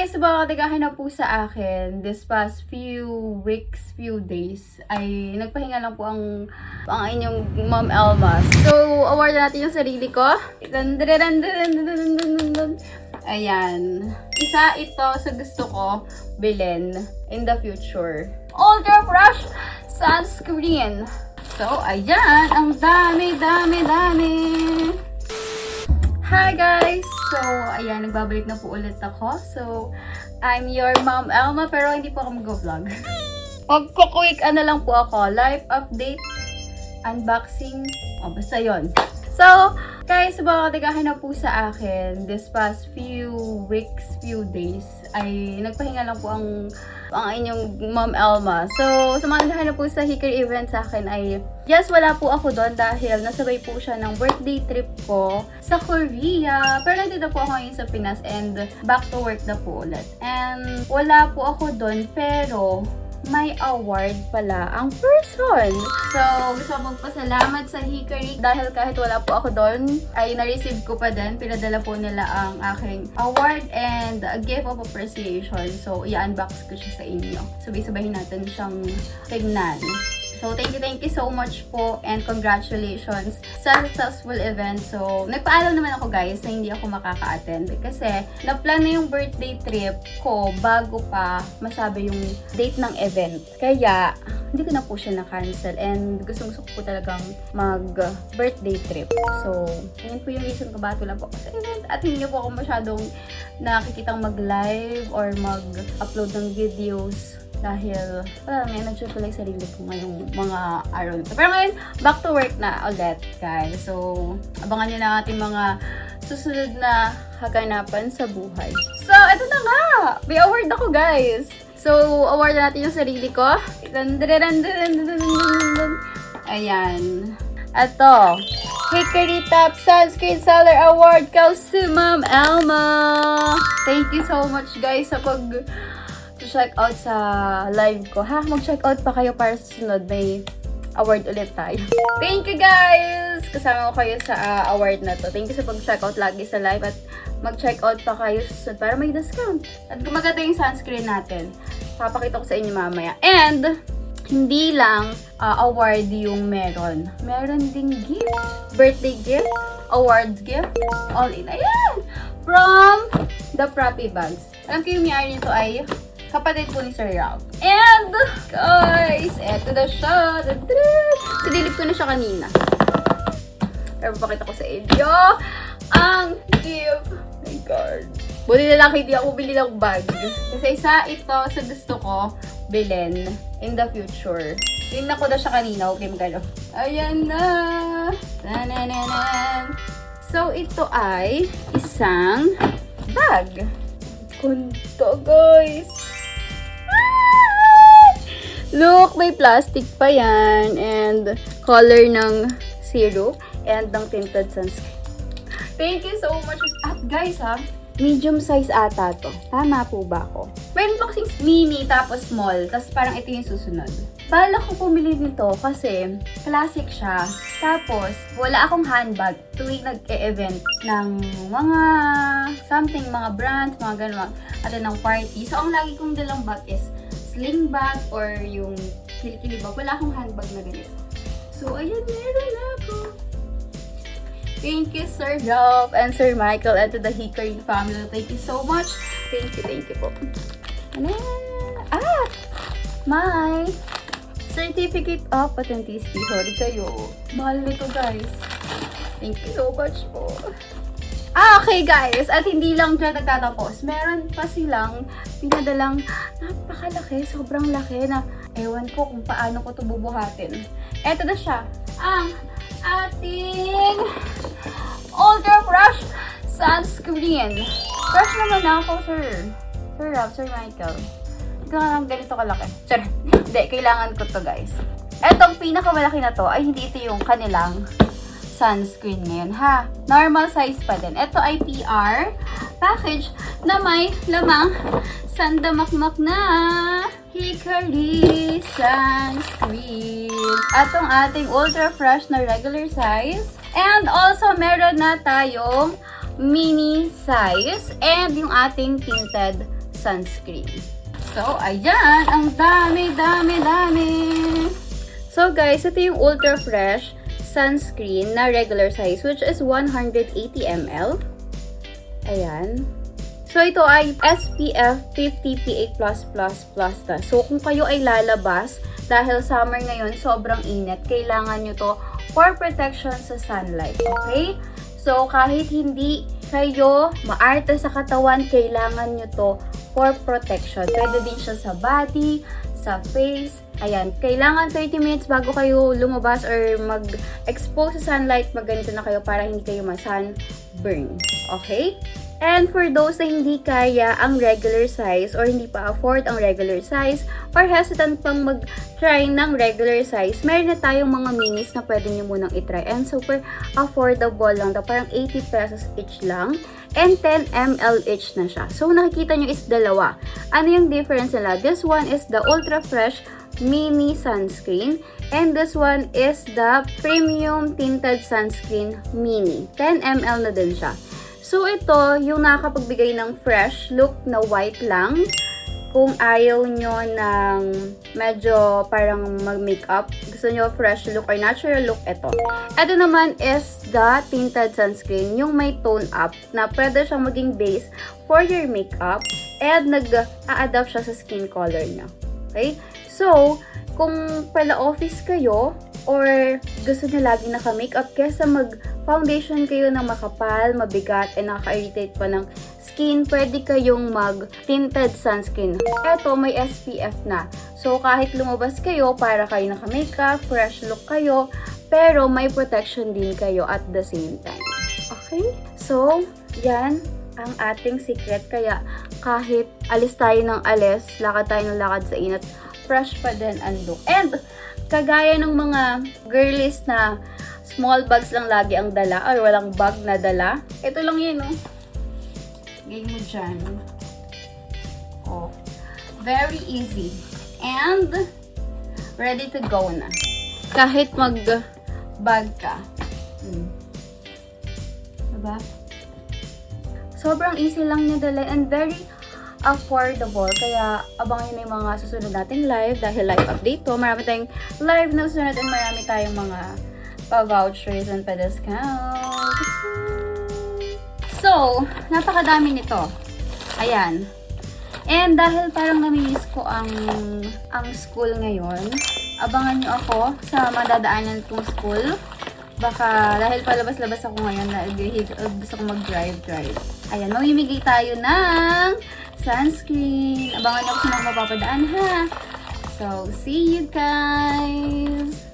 Guys, bakit na po sa akin this past few weeks, few days, ay nagpahinga lang po ang inyong Ma'am Elma. So, award natin yung sarili ko. Ayan. Isa ito sa gusto ko bilhin in the future. Ultra Fresh Sunscreen. So, ayan. Ang dami. Hi guys! So, ayan, nagbabalik na po ulit ako. So, I'm your Ma'am Elma, pero hindi po ako mag-vlog. Magko-quick lang po ako. Life update, unboxing, basta yon. So, guys, bakit na po sa akin this past few weeks, few days, ay nagpahinga lang po ang inyong Ma'am Elma. So, sa mga naghahanap po sa Hickory event sa akin ay, yes, wala po ako doon dahil nasabay po siya ng birthday trip ko sa Korea. Pero nandito po ako ngayon sa Pinas and back to work na po ulit. And wala po ako doon pero may award pala ang person. So, gusto ko magpasalamat sa Hickory dahil kahit wala po ako doon, ay na-receive ko pa din. Pinadala po nila ang aking award and a gift of appreciation. So, i-unbox ko siya sa inyo. Sabay-sabahin natin siyang tignan. So, thank you so much po and congratulations sa successful event. So, nagpaalam naman ako guys na hindi ako makaka-attend kasi na-plan na yung birthday trip ko bago pa masabi yung date ng event. Kaya, hindi ko na po siya na-cancel and gusto ko po talagang mag-birthday trip. So, yun po yung reason ko bakit wala po ako sa event at hindi po ako masyadong nakikitang mag-live or mag-upload ng videos. Dahil, wala nga, nag-shoot ko lang sarili ko ngayong mga araw nito. Pero ngayon, back to work na ulit, guys. So, abangan nyo na ating mga susunod na kaganapan sa buhay. So, ito na nga! May award ako, guys! So, award na natin yung sarili ko. Ayan. Ito. Hickory Top Sunscreen Seller Award goes to Ma'am Elma! Thank you so much, guys, sa check out sa live ko. Mag-check out pa kayo para sa sunod. May award ulit tayo. Thank you guys! Kasama ko kayo sa award na to. Thank you sa pag-check out lagi sa live at mag-check out pa kayo sa sunod para may discount. At gumaganda yung sunscreen natin. Papakita ko sa inyo mamaya. And, hindi lang award yung meron. Meron ding gift. Birthday gift. Award gift. All in. Ayan! From the Proppy Bags. Alam ko yung may-ari nito ay kapatid po ni Sir Ralph. And, guys, eto na siya. Sinilip ko na siya kanina. Pero papakita ko sa inyo ang gift. Oh my God. Buti na lang hindi ako bili ng bag. Kasi isa ito sa gusto ko bilhin in the future. Tingnan ko na siya kanina. Okay, magkano. Ayan na. So, ito ay isang bag. Kunto, guys. Look, may plastic pa yan. And color ng syrup. And ng tinted sunscreen. Thank you so much. At guys medium size ata to. Tama po ba ako? Meron po kasing mini tapos small. Tapos parang ito yung susunod. Bala ko pumili nito kasi classic siya. Tapos, wala akong handbag tuwing nag-e-event ng mga something, mga brands, mga gano'n. At ng party. So, ang lagi kong dalang bag is sling bag or yung kilikili bag. Wala akong handbag na ganito. So, ayan, meron ako. Thank you, Sir Ralph and Sir Michael and to the Hickory family. Thank you so much. Thank you po. Ano? My certificate of authenticity. Sorry kayo. Mahal nito, guys. Thank you so much po. Okay, guys. At hindi lang dyan nagtatapos. Meron pa silang pinadalang napakalaki, sobrang laki na ewan ko kung paano ko ito bubuhatin. Eto na siya. Ang ating Ultra Fresh Sunscreen. Fresh naman ako, Sir Ralph, Sir Michael. Hindi ka lang ganito kalaki. Sorry. Hindi, kailangan ko to, guys. Etong pinakamalaki na to ay hindi ito yung kanilang sunscreen ngayon, ha? Normal size pa din. Ito ay PR package na may lamang sandamakmak na Hickory sunscreen. Atong ating ultra fresh na regular size. And also, meron na tayong mini size. And yung ating tinted sunscreen. So, ayan. Ang dami. So, guys, ito yung Ultra Fresh sunscreen na regular size, which is 180 ml. Ayan. So, ito ay SPF 50 PA++++. So, kung kayo ay lalabas, dahil summer ngayon, sobrang init, kailangan nyo to for protection sa sunlight. Okay? So, kahit hindi kayo maarte sa katawan, kailangan nyo to for protection. Pwede din siya sa body, sa face. Ayan, kailangan 30 minutes bago kayo lumabas or mag-expose sa sunlight, magganito na kayo para hindi kayo ma-sunburn. Okay? And for those na hindi kaya ang regular size or hindi pa afford ang regular size or hesitant pang mag-try ng regular size, meron na tayong mga minis na pwede nyo munang itry. And super affordable lang. Parang 80 pesos each lang. And 10 ml each na siya. So, nakikita nyo is dalawa. Ano yung difference nila? This one is the Ultra Fresh Mini Sunscreen. And this one is the Premium Tinted Sunscreen Mini. 10 ml na din siya. So, ito, yung nakakapagbigay ng fresh look na white lang. Kung ayaw nyo ng medyo parang mag-makeup, gusto nyo fresh look or natural look, ito. Ito naman is the tinted sunscreen, yung may tone up, na pwede siyang maging base for your makeup and nag-a-adapt siya sa skin color nyo. Okay? So, kung pala office kayo, or gusto nyo lagi naka-makeup, kesa mag-foundation kayo ng makapal, mabigat, and nakaka-irritate pa ng skin, pwede kayong mag-tinted sunscreen. Eto, may SPF na. So, kahit lumabas kayo, para kayo naka-makeup, fresh look kayo, pero may protection din kayo at the same time. Okay? So, yan ang ating secret. Kaya, kahit alis tayo ng alis, lakad tayo ng lakad sa inat, fresh pa din ang look. And, kagaya ng mga girlies na small bags lang lagi ang dala or walang bag na dala. Ito lang yun, oh. Game mo dyan. Oh. Very easy. And, ready to go na. Kahit mag-bag ka. Diba? Sobrang easy lang niya dala and very affordable. Kaya, abangan nyo na yung mga susunod nating live dahil live update to. Marami tayong live na susunod and marami tayong mga pa-vouchers and pa-discount. So, napakadami nito. Ayan. And dahil parang namimiss ko ang school ngayon, abangan nyo ako sa madadaanan kong school. Baka, dahil palabas-labas ako ngayon na gusto ko mag-drive. Ayan, mamimigay tayo ng sunscreen. Abangan nyo ako sa mga mapapadaan, ha? So, see you guys!